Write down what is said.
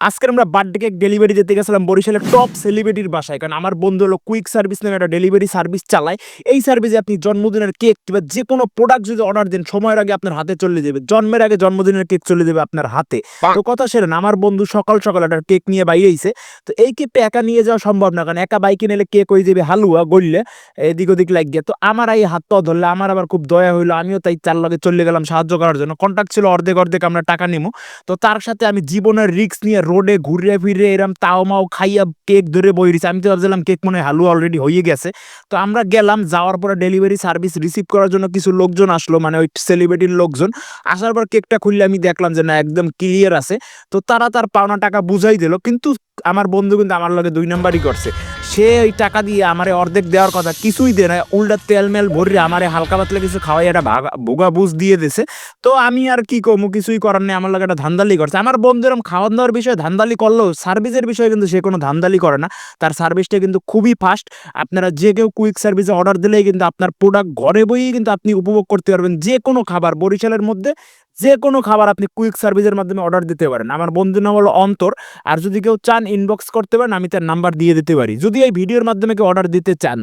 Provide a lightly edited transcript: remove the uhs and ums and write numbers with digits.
আজকে আমরা birthday cake delivery দিতে গেছিলাম বরিশালের টপ সেলিব্রিটির বাসায়। কারণ আমার বন্ধু হলো কুইক সার্ভিস নামে একটা ডেলিভারি সার্ভিস চালায়। এই সার্ভিসে আপনি জন্মদিনের কেক কিংবা যে কোনো প্রোডাক্ট যদি অর্ডার দেন সময়ের আগে আপনার হাতে চলে যাবে, জন্মের আগে জন্মদিনের কেক চলে যাবে আপনার হাতে। তো কথা সেরেন, আমার বন্ধু সকাল সকাল একটা কেক নিয়ে বাইরেছে। তো এই কেকটা একা নিয়ে যাওয়া সম্ভব না, কারণ একা বাইকে নিলে কেক হয়ে যাবে হালুয়া গড়লে এদিক ওদিক লাগিয়ে। তো আমার এই হাত পা ধরলে আমার আবার খুব দয়া হইলো, আমিও তাই তার লগে চলে গেলাম সাহায্য করার জন্য। কন্ট্যাক্ট ছিল অর্ধেক অর্ধেক আমরা টাকা নিবো। তো তার সাথে আমি জীবনের রিস্ক নিয়ে রোডে ঘুরে ফিরে এরম তাও মাও খাইয়া কেক ধরে বই রয়েছে। আমি তো ভাবছিলাম কেক মনে হয় হালুয়া অলরেডি হয়ে গেছে। তো আমরা গেলাম, যাওয়ার পরে ডেলিভারি সার্ভিস রিসিভ করার জন্য কিছু লোকজন আসলো, মানে ওই সেলিব্রিটির লোকজন। আসার পর কেকটা খুললে আমি দেখলাম যে না, একদম ক্লিয়ার আছে। তো তারা তার পাওনা টাকা বুঝাই দিল, কিন্তু আমার বন্ধু কিন্তু আমার লগে 2 নাম্বারই করছে। সে ওই টাকা দিয়ে আমারে অর্ধেক দেওয়ার কথা কিছুই দেয় না, উল্টা তেল মেল ভরে আমারে হালকা পাতলা কিছু খাওয়াই একটা ভোগা বুঝ দিয়ে দিছে। তো আমি আর কি কমু, কিছুই করার নেই, আমার লাগে একটা ধান্দালি করছে। আমার বন্ধু এরকম খাওয়া দাওয়ার বিষয়ে ধান্দালি করলেও সার্ভিসের বিষয়ে কিন্তু সে কোনো ধান্দালি করে না। তার সার্ভিসটা কিন্তু খুবই ফাস্ট। আপনারা যে কেউ কুইক সার্ভিসে অর্ডার দিলেই কিন্তু আপনার প্রোডাক্ট ঘরে বইয়েই কিন্তু আপনি উপভোগ করতে পারবেন। যে কোনো খাবার বরিশালের মধ্যে যে কোনো খাবার আপনি কুইক সার্ভিসের মাধ্যমে অর্ডার দিতে পারেন। আমার বন্ধুর নাম হলো অন্তর। আর যদি কেউ চান ইনবক্স করতে পারেন, আমি তার নাম্বার দিয়ে দিতে পারি যদি এই ভিডিওর মাধ্যমে কেউ অর্ডার দিতে চান।